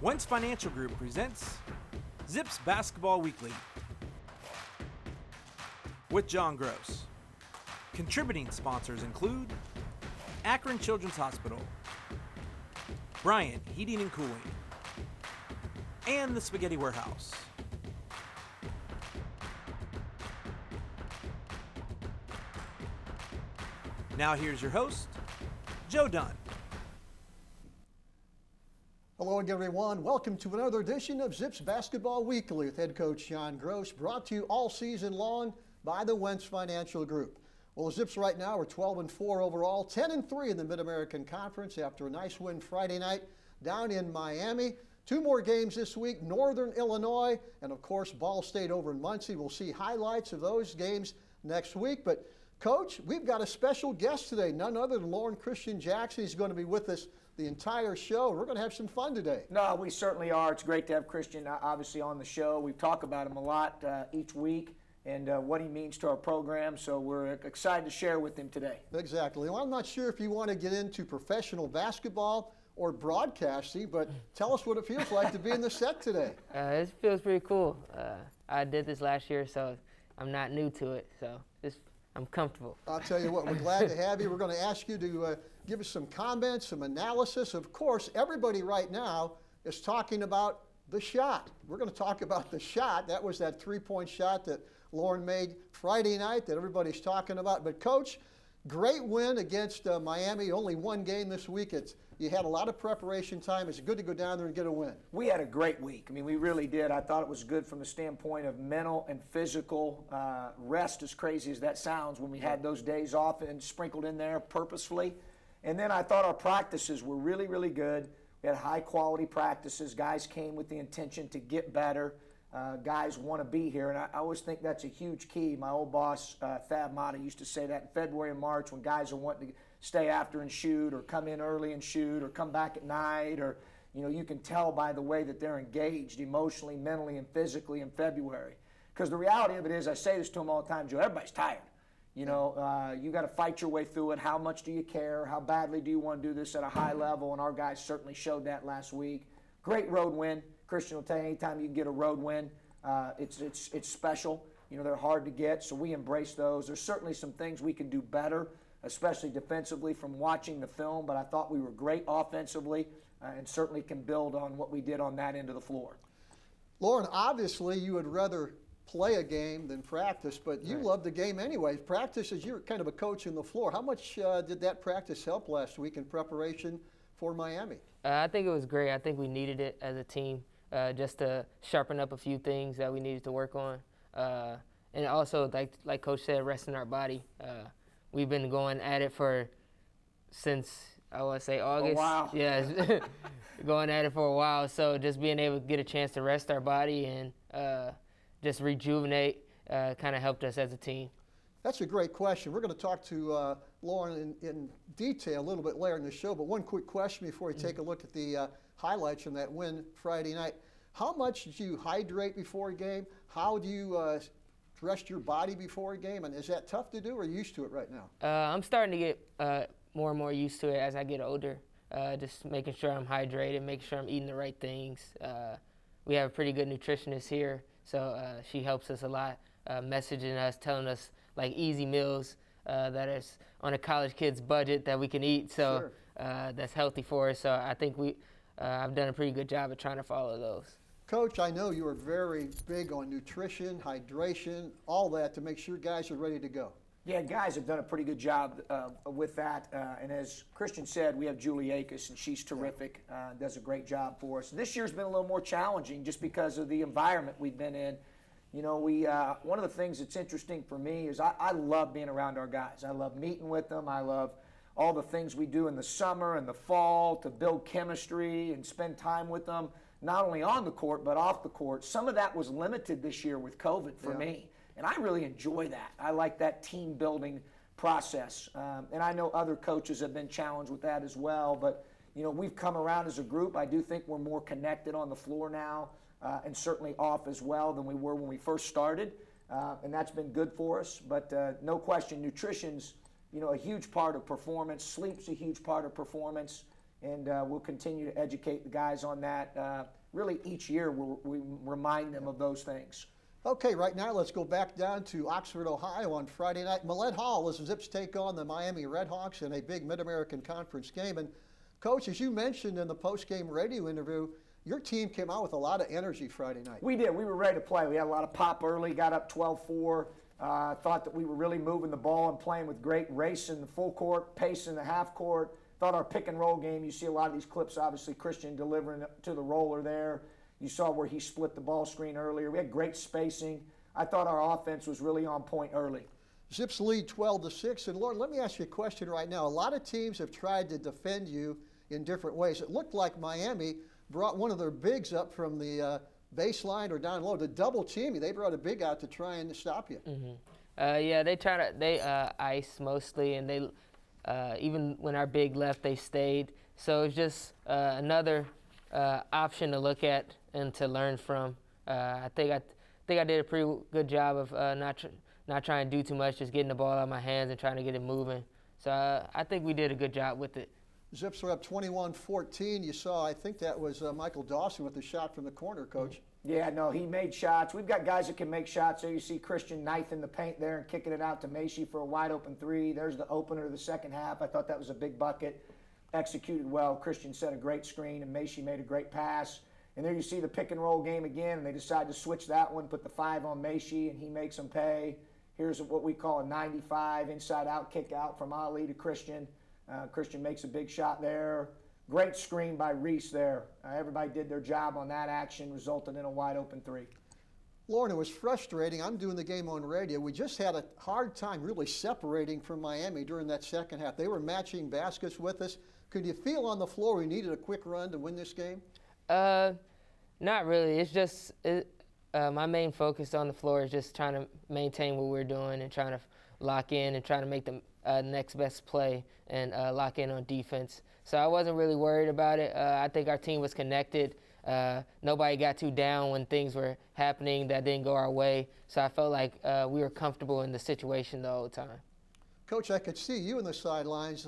Nguyen's Financial Group presents Zips Basketball Weekly with John Groce. Contributing sponsors include Akron Children's Hospital, Bryant Heating and Cooling, and the Spaghetti Warehouse. Now here's your host, Joe Dunn. Hello again, everyone. Welcome to another edition of Zips Basketball Weekly with head coach John Groce, brought to you all season long by the Nguyen Financial Group. Well, the Zips right now are 12-4 overall, 10-3 in the Mid-American Conference after a nice win Friday night down in Miami. Two more games this week, Northern Illinois and, of course, Ball State over in Muncie. We'll see highlights of those games next week. But, Coach, we've got a special guest today, none other than Lauren Christian Jackson. He's going to be with us the entire show. We're going to have some fun today. No, we certainly are. It's great to have Christian obviously on the show. We talk about him a lot each week and what he means to our program, so we're excited to share with him today. Exactly. Well, I'm not sure if you want to get into professional basketball or broadcasting, but tell us what it feels like to be in the set today. It feels pretty cool. I did this last year, so I'm not new to it, so I'm comfortable. I'll tell you what, we're glad to have you. We're going to ask you to give us some comments, some analysis. Of course, everybody right now is talking about the shot. We're going to talk about the shot. That was that three-point shot that Lauren made Friday night that everybody's talking about. But, Coach, great win against Miami. Only one game this week. You had a lot of preparation time. It's good to go down there and get a win. We had a great week. I mean, we really did. I thought it was good from the standpoint of mental and physical rest, as crazy as that sounds, when we had those days off and sprinkled in there purposefully. And then I thought our practices were really, really good. We had high-quality practices. Guys came with the intention to get better. Guys want to be here, and I always think that's a huge key. My old boss, Thad Mata, used to say that in February and March when guys are wanting to stay after and shoot, or come in early and shoot, or come back at night, or you can tell by the way that they're engaged emotionally, mentally, and physically in February. Because the reality of it is, I say this to them all the time, Joe, everybody's tired. You got to fight your way through it. How much do you care? How badly do you want to do this at a high level? And our guys certainly showed that last week. Great road win. Christian will tell you, anytime you can get a road win, it's special. They're hard to get, so we embrace those. There's certainly some things we can do better, especially defensively from watching the film, but I thought we were great offensively and certainly can build on what we did on that end of the floor. Lauren, obviously you would rather play a game than practice, but you love the game anyway. Practice is, you're kind of a coach in the floor. How much did that practice help last week in preparation for Miami? I think it was great. I think we needed it as a team just to sharpen up a few things that we needed to work on. And also, like Coach said, resting our body. We've been going at it since, I want to say, August. Oh, wow. Yeah, going at it for a while. So just being able to get a chance to rest our body and just rejuvenate kind of helped us as a team. That's a great question. We're going to talk to Lauren in detail a little bit later in the show, but one quick question before we take a look at the highlights from that win Friday night. How much do you hydrate before a game? How do you rest your body before a game? And is that tough to do, or are you used to it right now? I'm starting to get more and more used to it as I get older. Just making sure I'm hydrated, making sure I'm eating the right things. We have a pretty good nutritionist here, so she helps us a lot, messaging us, telling us like easy meals that is on a college kid's budget that we can eat, so sure. That's healthy for us. So I think I've done a pretty good job of trying to follow those. Coach, I know you are very big on nutrition, hydration, all that to make sure guys are ready to go. Yeah, guys have done a pretty good job with that. And as Christian said, we have Julie Akis, and she's terrific, does a great job for us. This year's been a little more challenging just because of the environment we've been in. One of the things that's interesting for me is I love being around our guys. I love meeting with them. I love all the things we do in the summer and the fall to build chemistry and spend time with them, not only on the court but off the court. Some of that was limited this year with COVID for me, and I really enjoy that. I like that team building process, and I know other coaches have been challenged with that as well, but we've come around as a group. I do think we're more connected on the floor now and certainly off as well than we were when we first started, and that's been good for us. But no question, nutrition's a huge part of performance. Sleep's a huge part of performance. and we'll continue to educate the guys on that. Really, each year we remind them of those things. Okay, right now let's go back down to Oxford, Ohio on Friday night. Millett Hall as the Zips take on the Miami Redhawks in a big Mid-American Conference game. And Coach, as you mentioned in the post-game radio interview, your team came out with a lot of energy Friday night. We did. We were ready to play. We had a lot of pop early, got up 12-4. Thought that we were really moving the ball and playing with great race in the full court, pace in the half court. Thought our pick and roll game, you see a lot of these clips, obviously Christian delivering to the roller there. You saw where he split the ball screen earlier. We had great spacing. I thought our offense was really on point early. Zips lead 12-6. And Lauren, let me ask you a question right now. A lot of teams have tried to defend you in different ways. It looked like Miami brought one of their bigs up from the baseline or down low to double team you. They brought a big out to try and stop you. Yeah, they ice mostly, and they even when our big left, they stayed. So it's just another option to look at and to learn from. I think I did a pretty good job of not trying to do too much, just getting the ball out of my hands and trying to get it moving. So I think we did a good job with it. Zips are up 21-14. You saw, I think that was Michael Dawson with the shot from the corner, Coach. Yeah, no, he made shots. We've got guys that can make shots. There you see Christian knife in the paint there and kicking it out to Macy for a wide open three. There's the opener of the second half. I thought that was a big bucket. Executed well. Christian set a great screen and Macy made a great pass. And there you see the pick and roll game again, and they decide to switch that one, put the 5 on Macy, and he makes them pay. Here's what we call a 95 inside out kick out from Ali to Christian. Christian makes a big shot there. Great screen by Reese there. Everybody did their job on that action, resulted in a wide open three. Lauren, it was frustrating. I'm doing the game on radio. We just had a hard time really separating from Miami during that second half. They were matching baskets with us. Could you feel on the floor we needed a quick run to win this game? Not really. It's just my main focus on the floor is just trying to maintain what we're doing and trying to lock in and trying to make the next best play and lock in on defense. So I wasn't really worried about it. I think our team was connected. Nobody got too down when things were happening that didn't go our way. So I felt like we were comfortable in the situation the whole time. Coach, I could see you in the sidelines.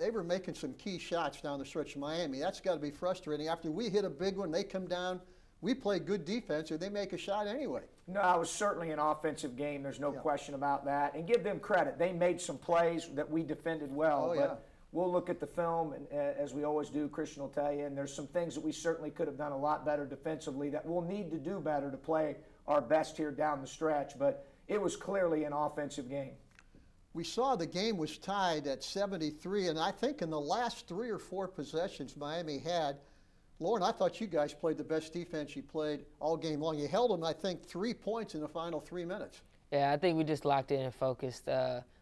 They were making some key shots down the stretch of Miami. That's got to be frustrating. After we hit a big one, they come down. We play good defense, and they make a shot anyway. No, it was certainly an offensive game. There's no question about that. And give them credit. They made some plays that we defended well. But we'll look at the film, and as we always do, Christian will tell you, and there's some things that we certainly could have done a lot better defensively that we'll need to do better to play our best here down the stretch. But it was clearly an offensive game. We saw the game was tied at 73, and I think in the last 3 or 4 possessions Miami had, Lauren, I thought you guys played the best defense you played all game long. You held them, I think, 3 points in the final 3 minutes. Yeah, I think we just locked in and focused.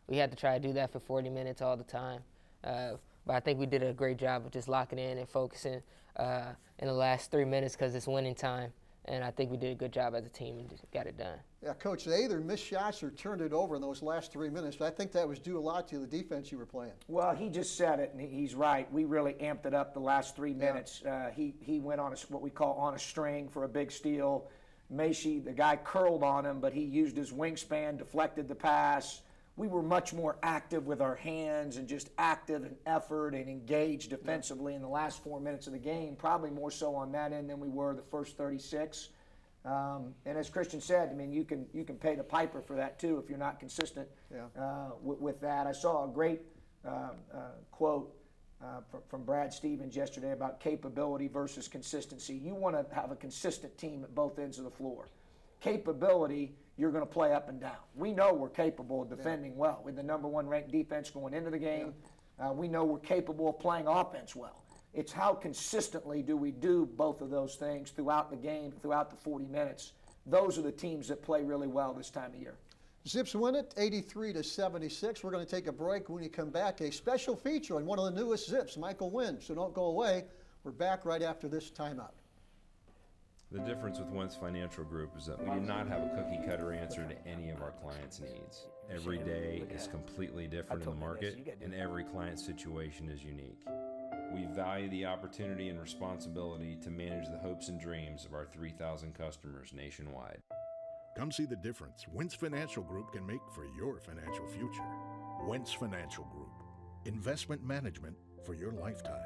We had to try to do that for 40 minutes all the time. But I think we did a great job of just locking in and focusing in the last 3 minutes because it's winning time. And I think we did a good job as a team and just got it done. Yeah, Coach, they either missed shots or turned it over in those last 3 minutes. But I think that was due a lot to the defense you were playing. Well, he just said it, and he's right. We really amped it up the last 3 minutes. He went on what we call on a string for a big steal. Macy, the guy curled on him, but he used his wingspan, deflected the pass. We were much more active with our hands and just active and effort and engaged defensively in the last 4 minutes of the game, probably more so on that end than we were the first 36. And as Christian said, I mean, you can pay the piper for that too if you're not consistent with that. I saw a great quote from Brad Stevens yesterday about capability versus consistency. You want to have a consistent team at both ends of the floor. Capability, you're going to play up and down. We know we're capable of defending well. With the #1 ranked defense going into the game, we know we're capable of playing offense well. It's how consistently do we do both of those things throughout the game, throughout the 40 minutes. Those are the teams that play really well this time of year. Zips win it 83-76. We're going to take a break. When you come back, a special feature on one of the newest Zips, Michael Nguyen. So don't go away. We're back right after this timeout. The difference with Wentz Financial Group is that we do not have a cookie-cutter answer to any of our clients' needs. Every day is completely different in the market, and every client situation is unique. We value the opportunity and responsibility to manage the hopes and dreams of our 3,000 customers nationwide. Come see the difference Wentz Financial Group can make for your financial future. Wentz Financial Group. Investment management for your lifetime.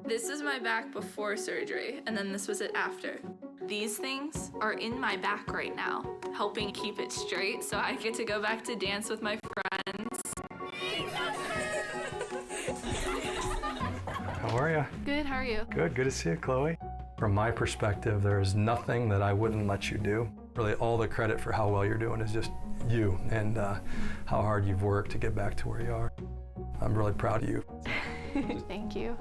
This is my back before surgery, and then this was it after. These things are in my back right now, helping keep it straight so I get to go back to dance with my friends. How are you? Good, how are you? Good to see you, Chloe. From my perspective, there's nothing that I wouldn't let you do. Really, all the credit for how well you're doing is just you and how hard you've worked to get back to where you are. I'm really proud of you. Thank you.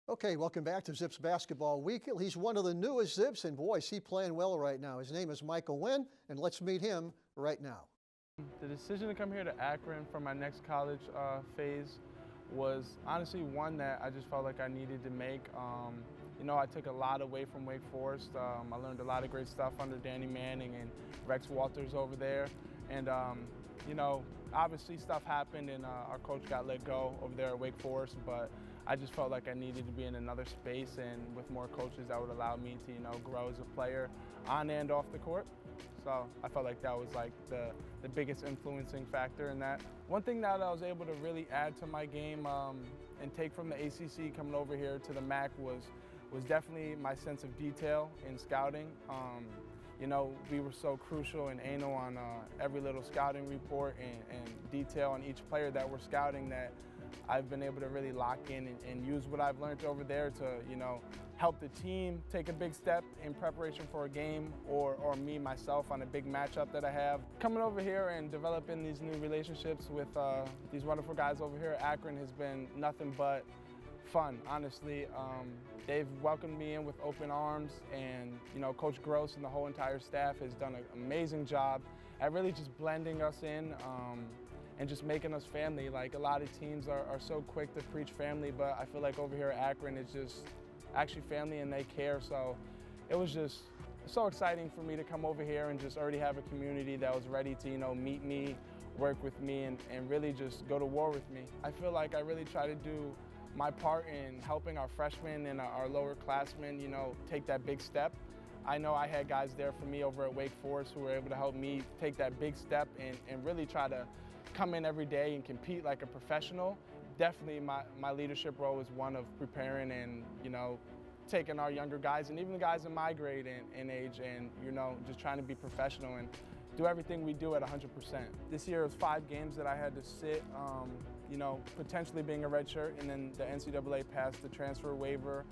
Okay, welcome back to Zips Basketball Weekly. He's one of the newest Zips, and boy, is he playing well right now. His name is Nguyen, and let's meet him right now. The decision to come here to Akron for my next college phase was honestly one that I just felt like I needed to make. You know, I took a lot away from Wake Forest. I learned a lot of great stuff under Danny Manning and Rex Walters over there. And, you know, obviously stuff happened and our coach got let go over there at Wake Forest, but I just felt like I needed to be in another space and with more coaches that would allow me to, you know, grow as a player on and off the court. So I felt like that was like the biggest influencing factor in that. One thing that I was able to really add to my game and take from the ACC coming over here to the MAC was definitely my sense of detail in scouting. You know, we were so crucial and anal on every little scouting report and detail on each player that we're scouting that I've been able to really lock in and use what I've learned over there to, you know, help the team take a big step in preparation for a game or me, myself, on a big matchup that I have. Coming over here and developing these new relationships with these wonderful guys over here at Akron has been nothing but fun, honestly. They've welcomed me in with open arms, and you know, Coach Groce and the whole entire staff has done an amazing job at really just blending us in and just making us family. Like, a lot of teams are so quick to preach family, but I feel like over here at Akron it's just actually family and they care. So it was just so exciting for me to come over here and just already have a community that was ready to, you know, meet me, work with me, and really just go to war with me. I feel like I really try to do my part in helping our freshmen and our lower classmen, you know, take that big step. I know I had guys there for me over at Wake Forest who were able to help me take that big step and really try to come in every day and compete like a professional. Definitely my leadership role is one of preparing and, you know, taking our younger guys and even the guys in my grade and age and, you know, just trying to be professional and do everything we do at 100%. This year was 5 games that I had to sit, you know, potentially being a redshirt, and then the NCAA passed the transfer waiver.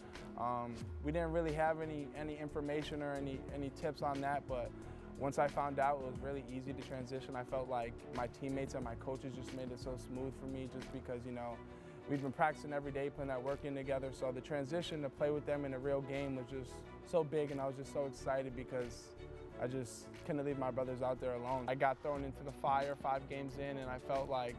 We didn't really have any information or any tips on that, but once I found out, it was really easy to transition. I felt like my teammates and my coaches just made it so smooth for me just because, you know, we've been practicing every day, putting that work in together. So the transition to play with them in a real game was just so big, and I was just so excited because I just couldn't leave my brothers out there alone. I got thrown into the fire 5 games in, and I felt like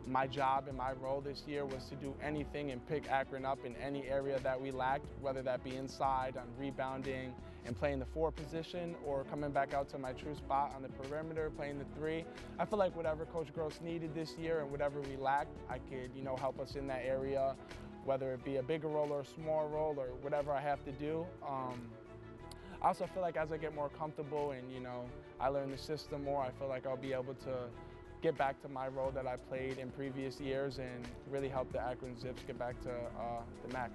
my job and my role this year was to do anything and pick Akron up in any area that we lacked, whether that be inside, on rebounding, and playing the 4 position, or coming back out to my true spot on the perimeter, playing the 3. I feel like whatever Coach Groce needed this year and whatever we lacked, I could, you know, help us in that area, whether it be a bigger role or a small role or whatever I have to do. I also feel like as I get more comfortable and, you know, I learn the system more, I feel like I'll be able to get back to my role that I played in previous years and really help the Akron Zips get back to the MAC.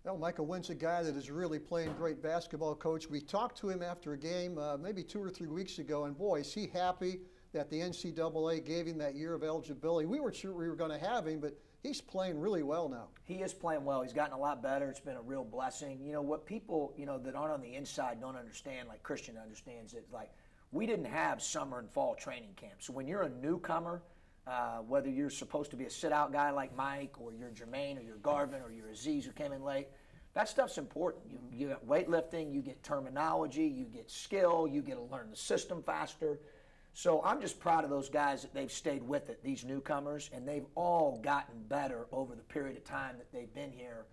Well, Nguyen's a guy that is really playing great basketball, Coach. We talked to him after a game maybe 2 or 3 weeks ago, and boy, is he happy that the NCAA gave him that year of eligibility. We weren't sure we were going to have him, but he's playing really well now. He is playing well. He's gotten a lot better. It's been a real blessing. You know, what people, you know, that aren't on the inside don't understand, like Christian understands it, like, we didn't have summer and fall training camps. So when you're a newcomer, whether you're supposed to be a sit-out guy like Mike, or you're Jermaine, or you're Garvin, or you're Aziz who came in late, that stuff's important. You get weightlifting, you get terminology, you get skill, you get to learn the system faster. So I'm just proud of those guys that they've stayed with it, these newcomers, and they've all gotten better over the period of time that they've been here.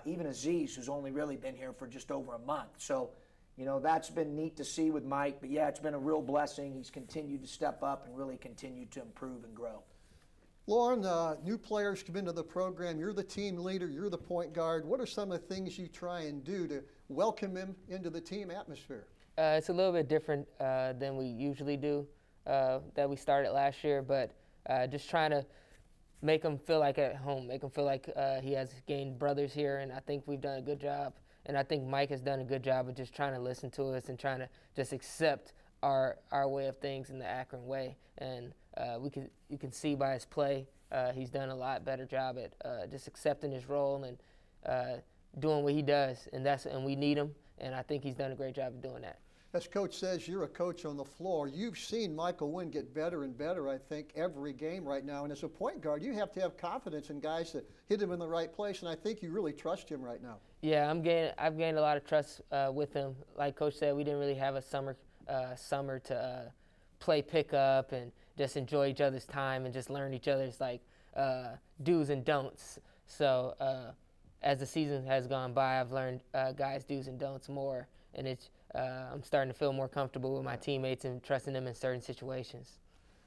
Even Aziz, who's only really been here for just over a month. So, you know, that's been neat to see with Mike. But, yeah, it's been a real blessing. He's continued to step up and really continued to improve and grow. Lauren, new players come into the program. You're the team leader. You're the point guard. What are some of the things you try and do to welcome them into the team atmosphere? It's a little bit different than we usually do, that we started last year, but just trying to make him feel like at home, make him feel like he has gained brothers here, and I think we've done a good job. And I think Mike has done a good job of just trying to listen to us and trying to just accept our way of things in the Akron way. And you can see by his play, he's done a lot better job at just accepting his role and doing what he does. And we need him, and I think he's done a great job of doing that. As Coach says, you're a coach on the floor. You've seen Michael Nguyen get better and better, I think, every game right now. And as a point guard, you have to have confidence in guys that hit him in the right place, and I think you really trust him right now. Yeah, I've gained a lot of trust with him. Like Coach said, we didn't really have a summer to play pickup and just enjoy each other's time and just learn each other's do's and don'ts. So as the season has gone by, I've learned guys' do's and don'ts more, and I'm starting to feel more comfortable with my teammates and trusting them in certain situations.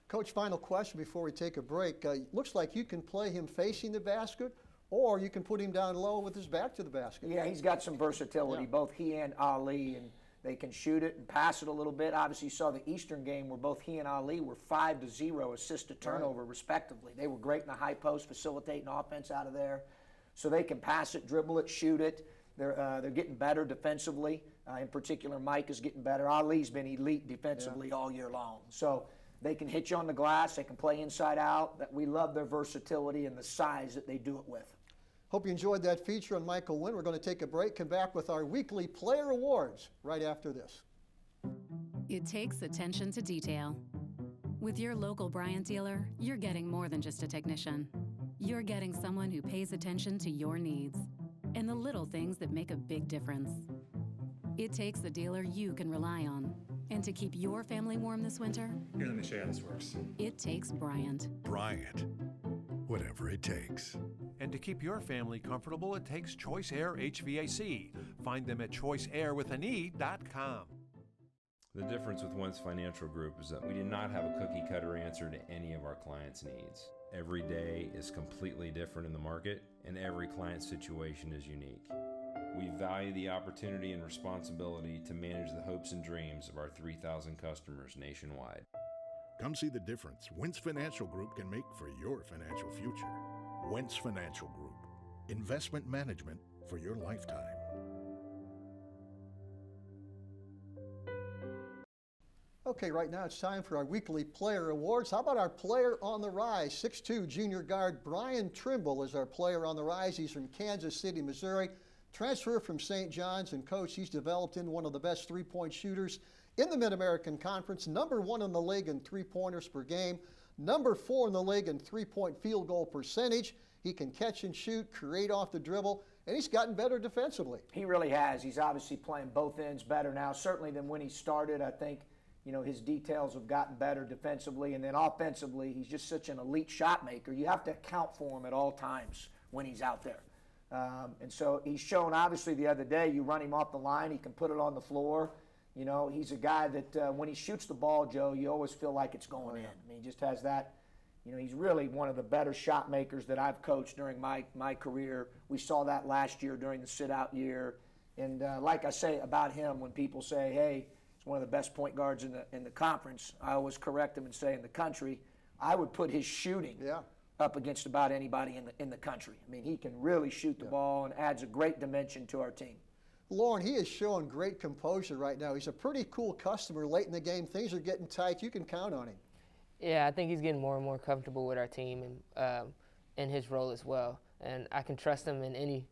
Coach, final question before we take a break. Looks like you can play him facing the basket, or you can put him down low with his back to the basket. Yeah, he's got some versatility, both he and Ali, and they can shoot it and pass it a little bit. Obviously, you saw the Eastern game where both he and Ali were 5-0 assist to turnover, respectively. They were great in the high post, facilitating offense out of there. So they can pass it, dribble it, shoot it. They're getting better defensively. In particular, Mike is getting better. Ali's been elite defensively all year long. So they can hit you on the glass. They can play inside out. We love their versatility and the size that they do it with. Hope you enjoyed that feature on Michael Nguyen. We're going to take a break, come back with our weekly player awards right after this. It takes attention to detail. With your local Bryant dealer, you're getting more than just a technician. You're getting someone who pays attention to your needs and the little things that make a big difference. It takes a dealer you can rely on. And to keep your family warm this winter, here, let me show you how this works. It takes Bryant. Bryant, whatever it takes. And to keep your family comfortable, it takes Choice Air HVAC. Find them at choiceairwithane.com. The difference with Wentz Financial Group is that we do not have a cookie cutter answer to any of our clients' needs. Every day is completely different in the market, and every client situation is unique. We value the opportunity and responsibility to manage the hopes and dreams of our 3,000 customers nationwide. Come see the difference Wentz Financial Group can make for your financial future. Wentz Financial Group. Investment management for your lifetime. Okay, right now it's time for our weekly player awards. How about our player on the rise? 6'2" junior guard Brian Trimble is our player on the rise. He's from Kansas City, Missouri. Transfer from St. John's, and coach, he's developed into one of the best three-point shooters in the Mid-American Conference, #1 in the league in three-pointers per game, #4 in the league in three-point field goal percentage. He can catch and shoot, create off the dribble, and he's gotten better defensively. He really has. He's obviously playing both ends better now, certainly than when he started. I think, his details have gotten better defensively, and then offensively, he's just such an elite shot maker. You have to account for him at all times when he's out there. And so he's shown, obviously, the other day, you run him off the line, he can put it on the floor. He's a guy that when he shoots the ball, Joe, you always feel like it's going in. I mean, he just has that. He's really one of the better shot makers that I've coached during my career. We saw that last year during the sit-out year. And like I say about him, when people say, hey, he's one of the best point guards in the conference, I always correct them and say in the country. I would put his shooting up against about anybody in the country. I mean, he can really shoot the ball and adds a great dimension to our team. Lauren, he is showing great composure right now. He's a pretty cool customer late in the game. Things are getting tight. You can count on him. Yeah, I think he's getting more and more comfortable with our team and in his role as well. And I can trust him in any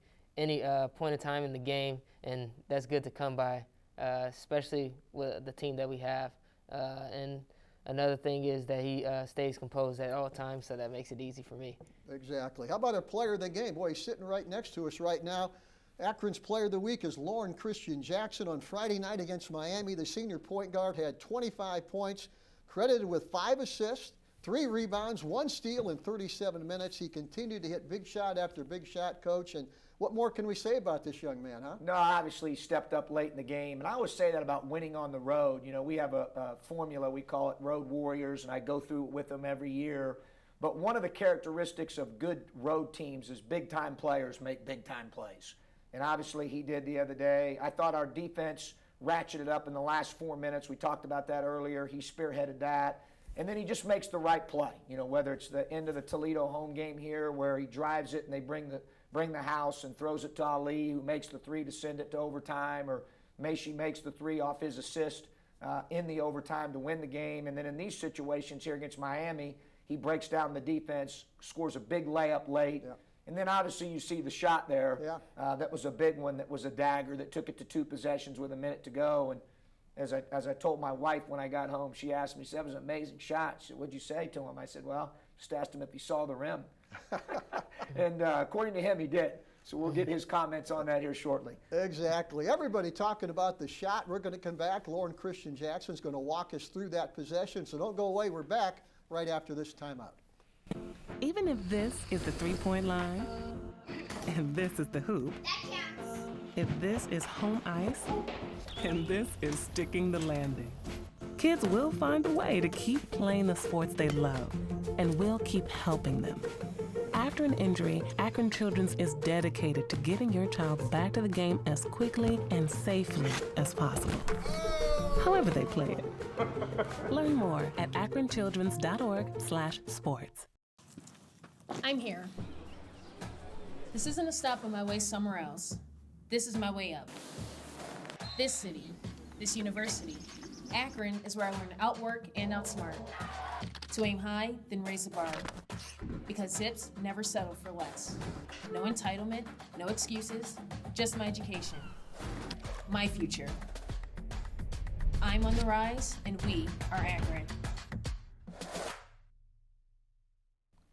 point of time in the game, and that's good to come by, especially with the team that we have. And another thing is that he stays composed at all times, so that makes it easy for me. Exactly. How about our player of the game? Boy, he's sitting right next to us right now. Akron's player of the week is Lauren Christian Jackson. On Friday night against Miami, the senior point guard had 25 points, credited with 5 assists, 3 rebounds, 1 steal in 37 minutes. He continued to hit big shot after big shot, Coach. And what more can we say about this young man, huh? No, obviously he stepped up late in the game. And I always say that about winning on the road. We have a formula, we call it Road Warriors, and I go through it with them every year. But one of the characteristics of good road teams is big-time players make big-time plays. And obviously he did the other day. I thought our defense ratcheted up in the last 4 minutes. We talked about that earlier. He spearheaded that. And then he just makes the right play, you know, whether it's the end of the Toledo home game here where he drives it and they bring the house and throws it to Ali, who makes the three to send it to overtime, or Macy makes the three off his assist in the overtime to win the game. And then in these situations here against Miami, he breaks down the defense, scores a big layup late. Yeah. And then obviously you see the shot there. Yeah. That was a big one. That was a dagger that took it to 2 possessions with a minute to go. And as I told my wife when I got home, she asked me, she said, that was an amazing shot. She said, what'd you say to him? I said, well, just asked him if he saw the rim. And according to him, he did. So we'll get his comments on that here shortly. Exactly. Everybody talking about the shot. We're going to come back. Lauren Christian Jackson's going to walk us through that possession. So don't go away. We're back right after this timeout. Even if this is the three-point line, and this is the hoop, if this is home ice, and this is sticking the landing, kids will find a way to keep playing the sports they love, and we'll keep helping them. After an injury, Akron Children's is dedicated to getting your child back to the game as quickly and safely as possible, however they play it. Learn more at akronchildrens.org/sports. I'm here. This isn't a stop on my way somewhere else. This is my way up. This city, this university, Akron is where I learn to outwork and outsmart. To aim high, then raise the bar. Because Zips never settle for less. No entitlement, no excuses, just my education. My future. I'm on the rise, and we are Akron.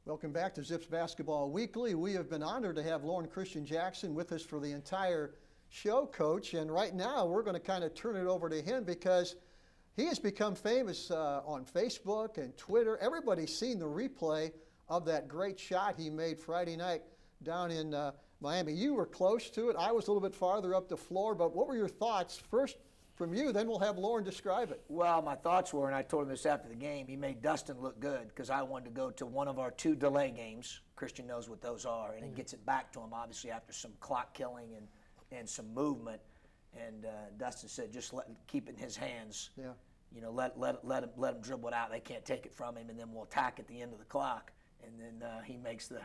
Welcome back to Zips Basketball Weekly. We have been honored to have Lauren Christian Jackson with us for the entire show, Coach. And right now, we're going to kind of turn it over to him because he has become famous on Facebook and Twitter. Everybody's seen the replay of that great shot he made Friday night down in Miami. You were close to it. I was a little bit farther up the floor. But what were your thoughts? First from you, then we'll have Lauren describe it. Well, my thoughts were, and I told him this after the game, he made Dustin look good because I wanted to go to one of our 2 delay games. Christian knows what those are, and it gets it back to him, obviously, after some clock killing and some movement. And Dustin said, just keep it in his hands. Yeah. You know, let him dribble it out. They can't take it from him, and then we'll attack at the end of the clock. And then he makes the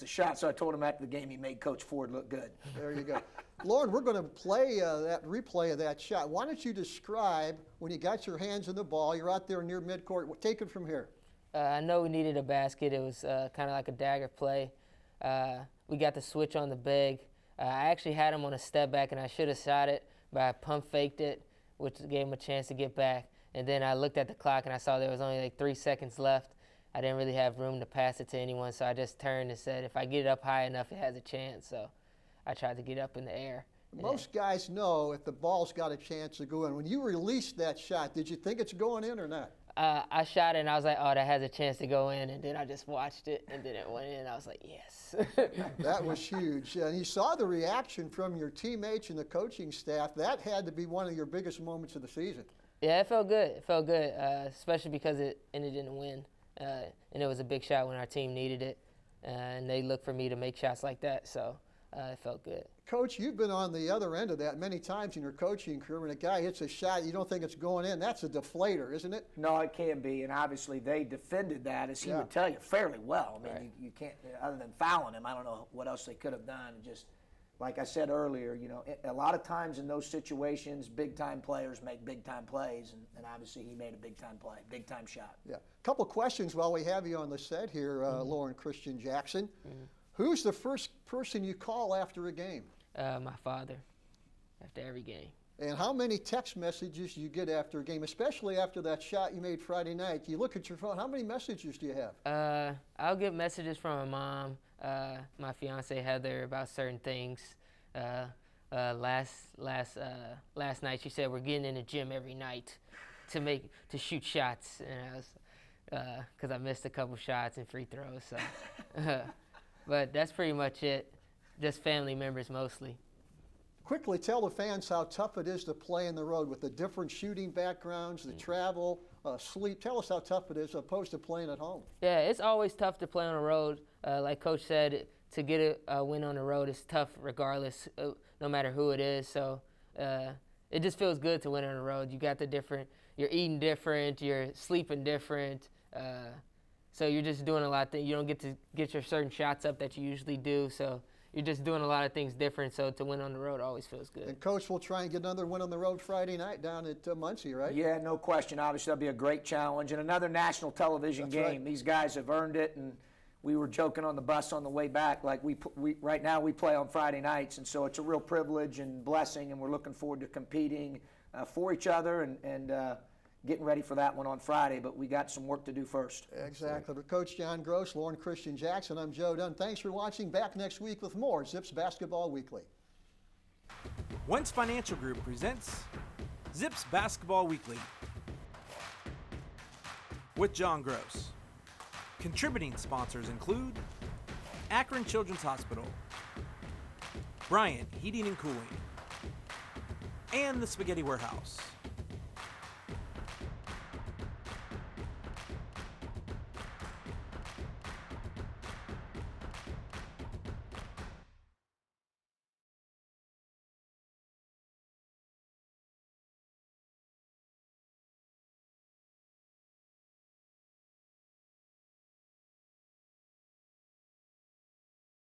shot. So I told him after the game he made Coach Ford look good. There you go. Lauren, we're going to play that replay of that shot. Why don't you describe when you got your hands on the ball, you're out there near midcourt. Take it from here. I know we needed a basket. It was kind of like a dagger play. We got the switch on the big. I actually had him on a step back, and I should have shot it, but I pump faked it, which gave him a chance to get back. And then I looked at the clock, and I saw there was only like 3 seconds left. I didn't really have room to pass it to anyone, so I just turned and said, if I get it up high enough, it has a chance. So I tried to get up in the air. Most guys know if the ball's got a chance to go in. When you released that shot, did you think it's going in or not? I shot it, and I was like, oh, that has a chance to go in. And then I just watched it, and then it went in. I was like, yes. That was huge. And you saw the reaction from your teammates and the coaching staff. That had to be one of your biggest moments of the season. Yeah, it felt good. It felt good, especially because it ended in a win. And it was a big shot when our team needed it. And they look for me to make shots like that, so it felt good. Coach, you've been on the other end of that many times in your coaching career. When a guy hits a shot, you don't think it's going in. That's a deflator, isn't it? No, it can be, and obviously they defended that, as he would tell you, fairly well. I mean, right. you can't, other than fouling him, I don't know what else they could have done. Just like I said earlier, you know, a lot of times in those situations, big-time players make big-time plays, and obviously he made a big-time play, big-time shot. Yeah. A couple questions while we have you on the set here, Lauren Christian Jackson. Who's the first person you call after a game? My father, after every game. And how many text messages do you get after a game, especially after that shot you made Friday night? You look at your phone, how many messages do you have? I'll get messages from my mom, my fiance Heather, about certain things. Last night she said we're getting in the gym every night to shoot shots, and I was because I missed a couple shots and free throws. So, but that's pretty much it. Just family members mostly. Quickly tell the fans how tough it is to play in the road with the different shooting backgrounds, the travel, sleep. Tell us how tough it is opposed to playing at home. Yeah, it's always tough to play on the road. Like Coach said, to get a win on the road is tough regardless, no matter who it is. So it just feels good to win on the road. You got the you're eating different, you're sleeping different. So you're just doing a lot of things. You don't get to get your certain shots up that you usually do. So you're just doing a lot of things different. So to win on the road always feels good. And Coach will try and get another win on the road Friday night down at Muncie, right? Yeah, no question. Obviously, that'll be a great challenge. And another national television That's game. right. These guys have earned it. And we were joking on the bus on the way back, like we right now we play on Friday nights. And so it's a real privilege and blessing. And we're looking forward to competing for each other and getting ready for that one on Friday, but we got some work to do first. Exactly. For Coach John Groce, Lauren Christian Jackson, I'm Joe Dunn. Thanks for watching. Back next week with more Zips Basketball Weekly. Wentz Financial Group presents Zips Basketball Weekly with John Groce. Contributing sponsors include Akron Children's Hospital, Bryant Heating and Cooling, and the Spaghetti Warehouse.